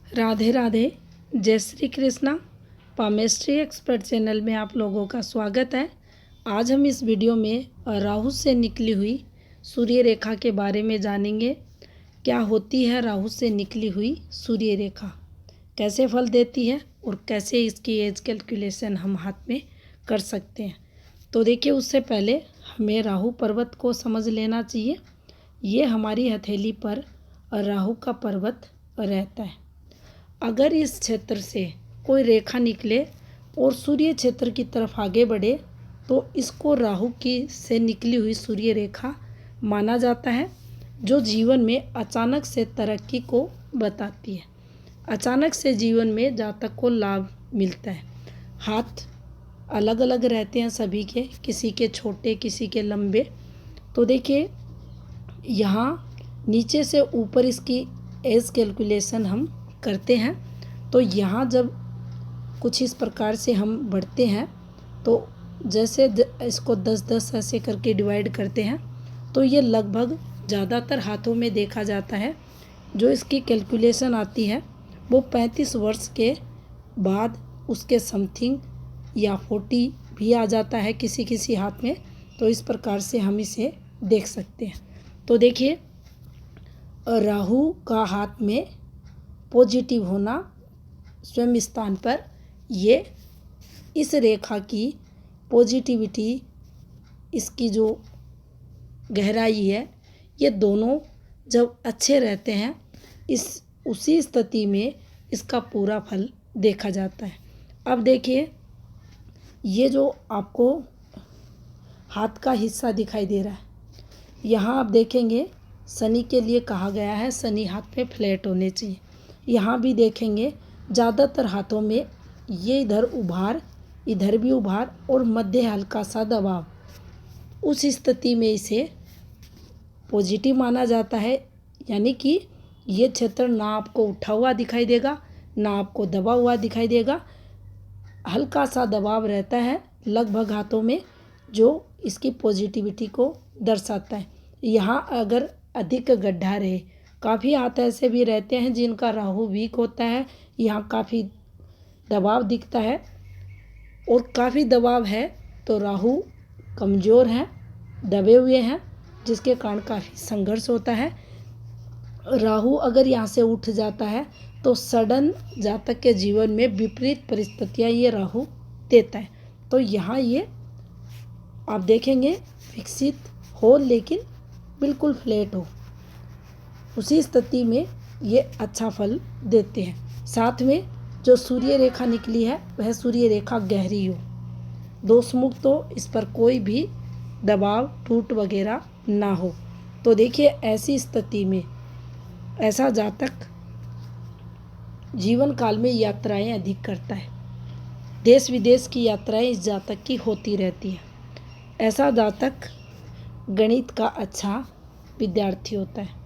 राधे राधे। जय Shri Krishna. Palmistry expert channel में आप लोगों का स्वागत है। आज हम इस वीडियो में राहु से निकली हुई सूर्य रेखा के बारे में जानेंगे। क्या होती है राहु से निकली हुई सूर्य रेखा, कैसे फल देती है और कैसे इसकी एज कैलकुलेशन हम हाथ में कर सकते हैं। तो देखिए, उससे पहले हमें राहु पर्वत को समझ लेना चाहिए। ये हमारी हथेली पर राहु का पर्वत रहता है। अगर इस क्षेत्र से कोई रेखा निकले और सूर्य क्षेत्र की तरफ आगे बढ़े तो इसको राहु की से निकली हुई सूर्य रेखा माना जाता है, जो जीवन में अचानक से तरक्की को बताती है। अचानक से जीवन में जातक को लाभ मिलता है। हाथ अलग अलग रहते हैं सभी के, किसी के छोटे किसी के लंबे। तो देखिए, यहाँ नीचे से ऊपर इसकी एज कैलकुलेशन हम करते हैं। तो यहाँ जब कुछ इस प्रकार से हम बढ़ते हैं तो जैसे इसको 10-10 ऐसे करके डिवाइड करते हैं तो ये लगभग ज़्यादातर हाथों में देखा जाता है। जो इसकी कैलकुलेशन आती है वो 35 वर्ष के बाद उसके समथिंग या 40 भी आ जाता है किसी किसी हाथ में। तो इस प्रकार से हम इसे देख सकते हैं। तो देखिए, राहु का हाथ में पॉजिटिव होना स्वयं स्थान पर, ये इस रेखा की पॉजिटिविटी, इसकी जो गहराई है, ये दोनों जब अच्छे रहते हैं उसी स्थिति में इसका पूरा फल देखा जाता है। अब देखिए, ये जो आपको हाथ का हिस्सा दिखाई दे रहा है, यहाँ आप देखेंगे शनि के लिए कहा गया है शनि हाथ पे फ्लैट होने चाहिए। यहाँ भी देखेंगे ज़्यादातर हाथों में ये इधर उभार, इधर भी उभार और मध्य हल्का सा दबाव, उस स्थिति में इसे पॉजिटिव माना जाता है। यानी कि ये क्षेत्र ना आपको उठा हुआ दिखाई देगा ना आपको दबा हुआ दिखाई देगा, हल्का सा दबाव रहता है लगभग हाथों में, जो इसकी पॉजिटिविटी को दर्शाता है। यहाँ अगर अधिक गड्ढा रहे, काफ़ी हाथ ऐसे भी रहते हैं जिनका राहु वीक होता है, यहाँ काफ़ी दबाव दिखता है और काफ़ी दबाव है तो राहु कमज़ोर हैं, दबे हुए हैं, जिसके कारण काफ़ी संघर्ष होता है। राहु अगर यहाँ से उठ जाता है तो सडन जातक के जीवन में विपरीत परिस्थितियाँ ये राहु देता है। तो यहाँ ये आप देखेंगे विकसित हो लेकिन बिल्कुल फ्लैट हो, उसी स्थिति में ये अच्छा फल देते हैं। साथ में जो सूर्य रेखा निकली है वह सूर्य रेखा गहरी हो, दोष मुक्त हो, इस पर कोई भी दबाव टूट वगैरह ना हो। तो देखिए, ऐसी स्थिति में ऐसा जातक जीवन काल में यात्राएं अधिक करता है। देश विदेश की यात्राएं इस जातक की होती रहती है। ऐसा जातक गणित का अच्छा विद्यार्थी होता है।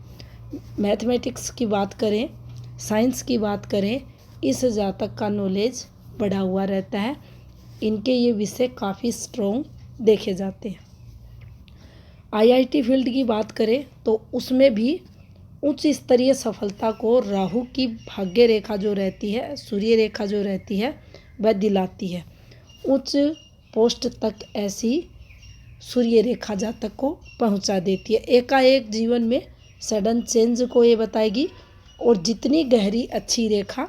मैथमेटिक्स की बात करें, साइंस की बात करें, इस जातक का नॉलेज बढ़ा हुआ रहता है। इनके ये विषय काफ़ी स्ट्रॉन्ग देखे जाते हैं। आईआईटी फील्ड की बात करें तो उसमें भी उच्च स्तरीय सफलता को राहु की भाग्य रेखा जो रहती है, सूर्य रेखा जो रहती है, वह दिलाती है। उच्च पोस्ट तक ऐसी सूर्य रेखा जातक को पहुंचा देती है। एकाएक जीवन में सडन चेंज को ये बताएगी। और जितनी गहरी अच्छी रेखा,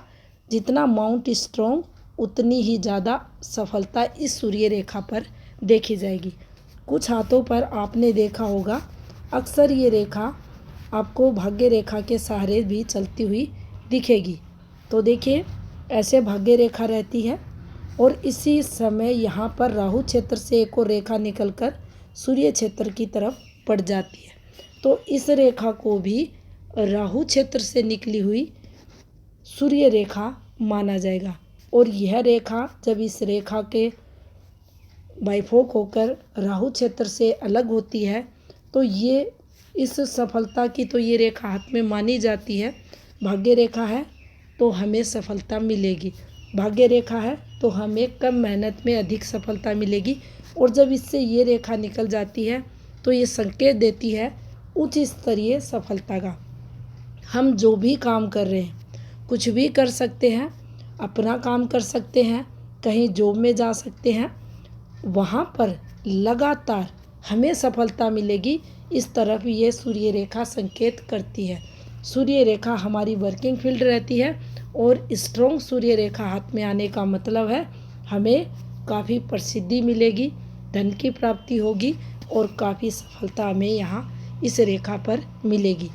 जितना माउंट स्ट्रॉन्ग, उतनी ही ज़्यादा सफलता इस सूर्य रेखा पर देखी जाएगी। कुछ हाथों पर आपने देखा होगा अक्सर ये रेखा आपको भाग्य रेखा के सहारे भी चलती हुई दिखेगी। तो देखिए, ऐसे भाग्य रेखा रहती है और इसी समय यहाँ पर राहु क्षेत्र से एक और रेखा निकलकर सूर्य क्षेत्र की तरफ पड़ जाती है। तो इस रेखा को भी राहु क्षेत्र से निकली हुई सूर्य रेखा माना जाएगा। और यह रेखा जब इस रेखा के बाइफोक होकर राहु क्षेत्र से अलग होती है तो ये इस सफलता की तो ये रेखा हाथ में मानी जाती है। भाग्य रेखा है तो हमें सफलता मिलेगी, भाग्य रेखा है तो हमें कम मेहनत में अधिक सफलता मिलेगी। और जब इससे ये रेखा निकल जाती है तो ये संकेत देती है उच्च स्तरीय सफलता का। हम जो भी काम कर रहे हैं कुछ भी कर सकते हैं, अपना काम कर सकते हैं, कहीं जॉब में जा सकते हैं, वहाँ पर लगातार हमें सफलता मिलेगी। इस तरफ ये सूर्य रेखा संकेत करती है। सूर्य रेखा हमारी वर्किंग फील्ड रहती है और स्ट्रॉन्ग सूर्य रेखा हाथ में आने का मतलब है हमें काफ़ी प्रसिद्धि मिलेगी, धन की प्राप्ति होगी और काफ़ी सफलता हमें यहाँ इस रेखा पर मिलेगी।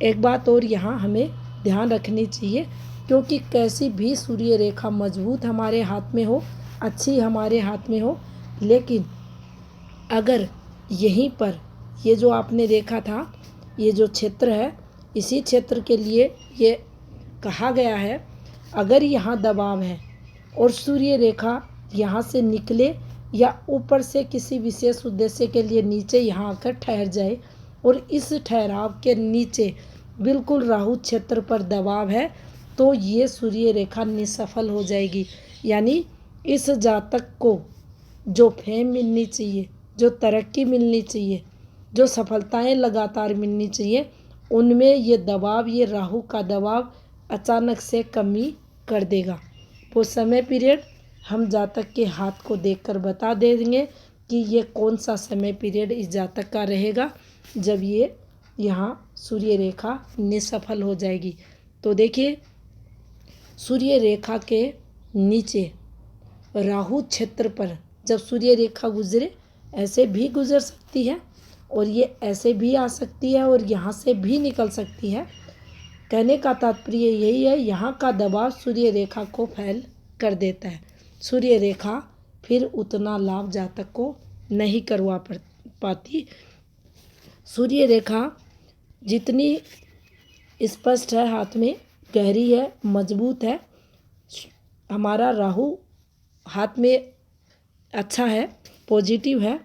एक बात और यहाँ हमें ध्यान रखनी चाहिए, क्योंकि कैसी भी सूर्य रेखा मजबूत हमारे हाथ में हो, अच्छी हमारे हाथ में हो, लेकिन अगर यहीं पर ये जो आपने देखा था, ये जो क्षेत्र है, इसी क्षेत्र के लिए ये कहा गया है, अगर यहाँ दबाव है और सूर्य रेखा यहाँ से निकले या ऊपर से किसी विशेष उद्देश्य के लिए नीचे यहाँ आकर ठहर जाए और इस ठहराव के नीचे बिल्कुल राहु क्षेत्र पर दबाव है, तो ये सूर्य रेखा निसफल हो जाएगी। यानी इस जातक को जो फेम मिलनी चाहिए, जो तरक्की मिलनी चाहिए, जो सफलताएं लगातार मिलनी चाहिए, उनमें ये दबाव, ये राहु का दबाव अचानक से कमी कर देगा। वो समय पीरियड हम जातक के हाथ को देखकर बता देंगे कि ये कौन सा समय पीरियड इस जातक का रहेगा जब ये यहाँ सूर्य रेखा निसफल हो जाएगी। तो देखिए, सूर्य रेखा के नीचे राहु क्षेत्र पर जब सूर्य रेखा गुजरे, ऐसे भी गुजर सकती है और ये ऐसे भी आ सकती है और यहाँ से भी निकल सकती है। कहने का तात्पर्य यही है, यहाँ का दबाव सूर्य रेखा को फैल कर देता है। सूर्य रेखा फिर उतना लाभ जातक को नहीं करवा पाती। सूर्य रेखा जितनी स्पष्ट है हाथ में, गहरी है, मजबूत है, हमारा राहु हाथ में अच्छा है, पॉजिटिव है,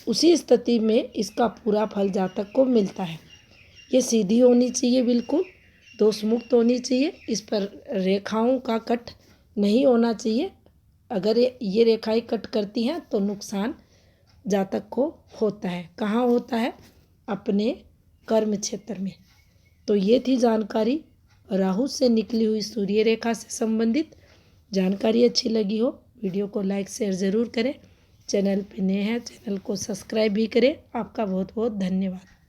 उसी स्थिति में इसका पूरा फल जातक को मिलता है। ये सीधी होनी चाहिए, बिल्कुल दोष मुक्त होनी चाहिए, इस पर रेखाओं का कट नहीं होना चाहिए। अगर ये रेखाएं कट करती हैं तो नुकसान जातक को होता है। कहाँ होता है? अपने कर्म क्षेत्र में। तो ये थी जानकारी राहु से निकली हुई सूर्य रेखा से संबंधित। जानकारी अच्छी लगी हो, वीडियो को लाइक शेयर ज़रूर करें। चैनल पे नए हैं, चैनल को सब्सक्राइब भी करें। आपका बहुत बहुत धन्यवाद।